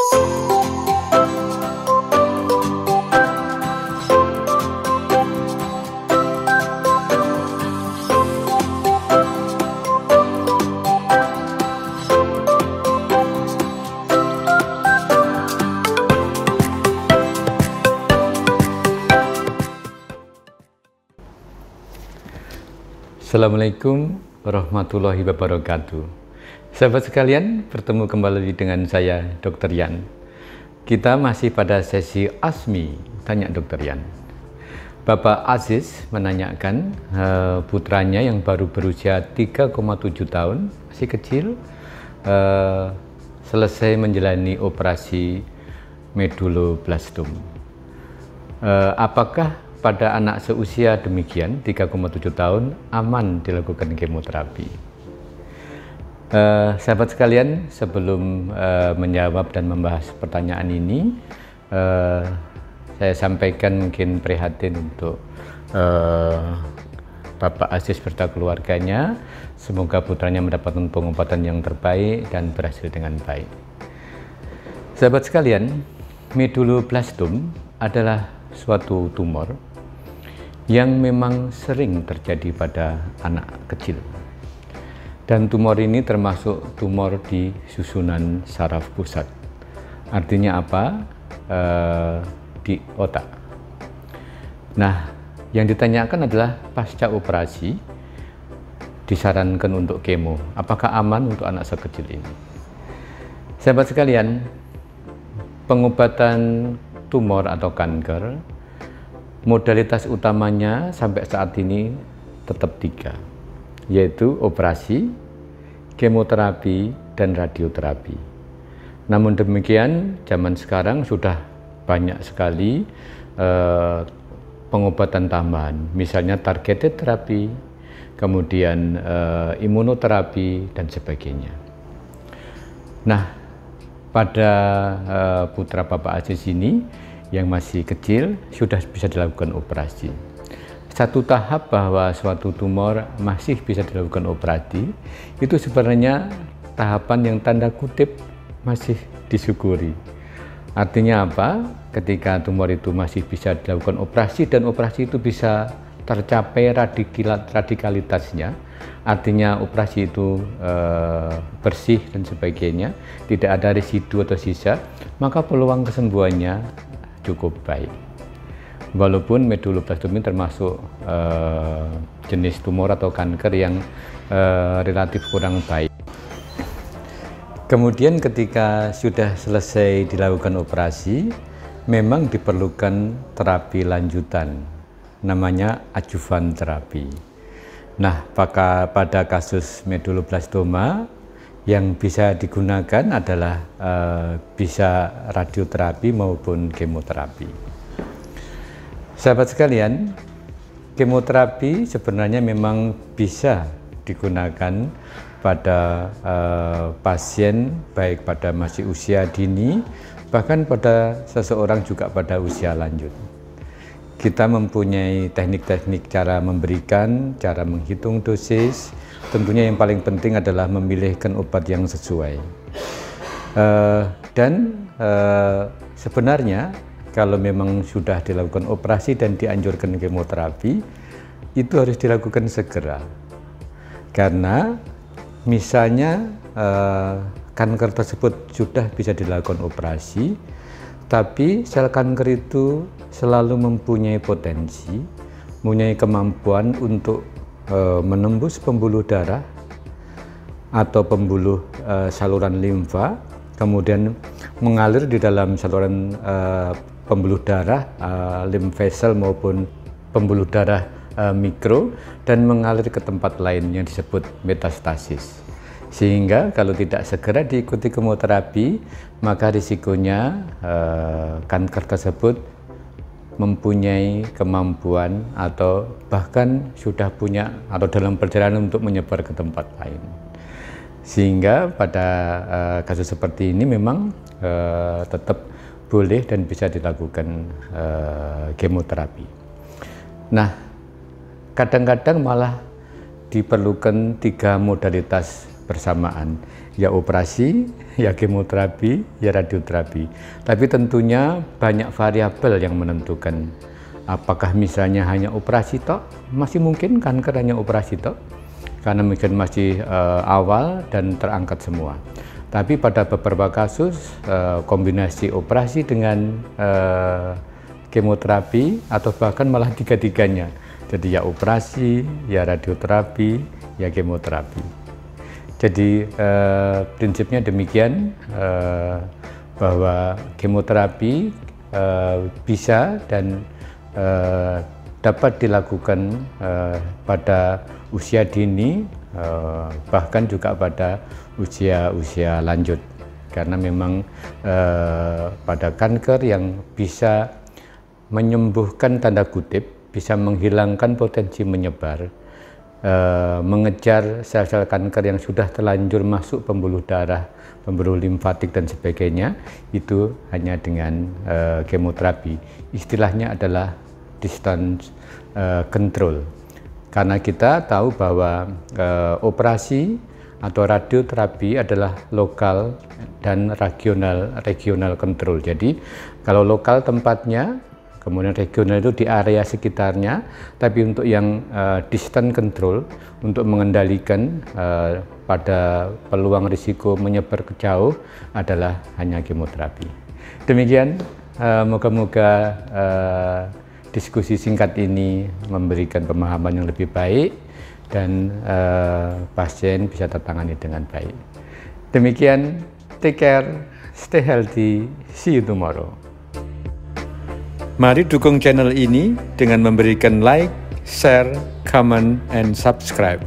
Assalamualaikum warahmatullahi wabarakatuh. Sahabat sekalian, bertemu kembali dengan saya Dr. Yan. Kita masih pada sesi ASMI Tanya Dr. Yan. Bapak Aziz menanyakan putranya yang baru berusia 3,7 tahun, masih kecil, selesai menjalani operasi medulloblastoma. Apakah pada anak seusia demikian 3,7 tahun aman dilakukan kemoterapi? Sahabat sekalian, sebelum menjawab dan membahas pertanyaan ini, saya sampaikan mungkin prihatin untuk Bapak Aziz serta keluarganya. Semoga putranya mendapatkan pengobatan yang terbaik dan berhasil dengan baik. Sahabat sekalian, medulloblastoma adalah suatu tumor yang memang sering terjadi pada anak kecil. Dan tumor ini termasuk tumor di susunan saraf pusat. Artinya apa? Di otak. Nah, yang ditanyakan adalah pasca operasi disarankan untuk kemo. Apakah aman untuk anak sekecil ini? Sahabat sekalian, pengobatan tumor atau kanker, modalitas utamanya sampai saat ini tetap 3, yaitu operasi, kemoterapi, dan radioterapi. Namun demikian, zaman sekarang sudah banyak sekali pengobatan tambahan, misalnya targeted terapi, kemudian imunoterapi, dan sebagainya. Nah, pada putra Bapak Aziz ini yang masih kecil sudah bisa dilakukan operasi. Satu tahap bahwa suatu tumor masih bisa dilakukan operasi itu sebenarnya tahapan yang tanda kutip masih disyukuri. Artinya apa? Ketika tumor itu masih bisa dilakukan operasi dan operasi itu bisa tercapai radikalitasnya, artinya operasi itu bersih dan sebagainya, tidak ada residu atau sisa, maka peluang kesembuhannya cukup baik. Walaupun medulloblastoma ini termasuk jenis tumor atau kanker yang relatif kurang baik. Kemudian ketika sudah selesai dilakukan operasi, memang diperlukan terapi lanjutan, namanya adjuvan terapi. Nah, pada kasus medulloblastoma yang bisa digunakan adalah bisa radioterapi maupun kemoterapi. Sahabat sekalian, kemoterapi sebenarnya memang bisa digunakan pada pasien baik pada masih usia dini, bahkan pada seseorang juga pada usia lanjut. Kita mempunyai teknik-teknik cara memberikan, cara menghitung dosis. Tentunya yang paling penting adalah memilihkan obat yang sesuai. Sebenarnya kalau memang sudah dilakukan operasi dan dianjurkan kemoterapi, itu harus dilakukan segera. Karena misalnya kanker tersebut sudah bisa dilakukan operasi, tapi sel kanker itu selalu mempunyai potensi, mempunyai kemampuan untuk menembus pembuluh darah atau pembuluh saluran limfa, kemudian mengalir di dalam saluran pembuluh darah, lymph vessel maupun pembuluh darah mikro, dan mengalir ke tempat lain yang disebut metastasis. Sehingga kalau tidak segera diikuti kemoterapi, maka risikonya kanker tersebut mempunyai kemampuan atau bahkan sudah punya atau dalam perjalanan untuk menyebar ke tempat lain. Sehingga pada kasus seperti ini memang tetap boleh dan bisa dilakukan kemoterapi. Nah, kadang-kadang malah diperlukan 3 modalitas bersamaan, ya operasi, ya kemoterapi, ya radioterapi. Tapi tentunya banyak variabel yang menentukan. Apakah misalnya hanya operasi tok? Masih mungkin kanker hanya operasi tok, karena mungkin masih awal dan terangkat semua. Tapi pada beberapa kasus kombinasi operasi dengan kemoterapi atau bahkan malah tiga-tiganya. Jadi ya operasi, ya radioterapi, ya kemoterapi. Jadi prinsipnya demikian, bahwa kemoterapi bisa dan dapat dilakukan pada usia dini, bahkan juga pada usia lanjut, karena memang pada kanker yang bisa menyembuhkan tanda kutip, bisa menghilangkan potensi menyebar, mengejar sel-sel kanker yang sudah terlanjur masuk pembuluh darah, pembuluh limfatik dan sebagainya, itu hanya dengan kemoterapi. Istilahnya adalah distance control, karena kita tahu bahwa operasi atau radioterapi adalah lokal dan regional control. Jadi kalau lokal tempatnya, kemudian regional itu di area sekitarnya, tapi untuk yang distant control, untuk mengendalikan pada peluang risiko menyebar ke jauh, adalah hanya kemoterapi. Demikian, moga-moga diskusi singkat ini memberikan pemahaman yang lebih baik dan pasien bisa tertangani dengan baik. Demikian, take care, stay healthy, see you tomorrow. Mari dukung channel ini dengan memberikan like, share, comment, and subscribe.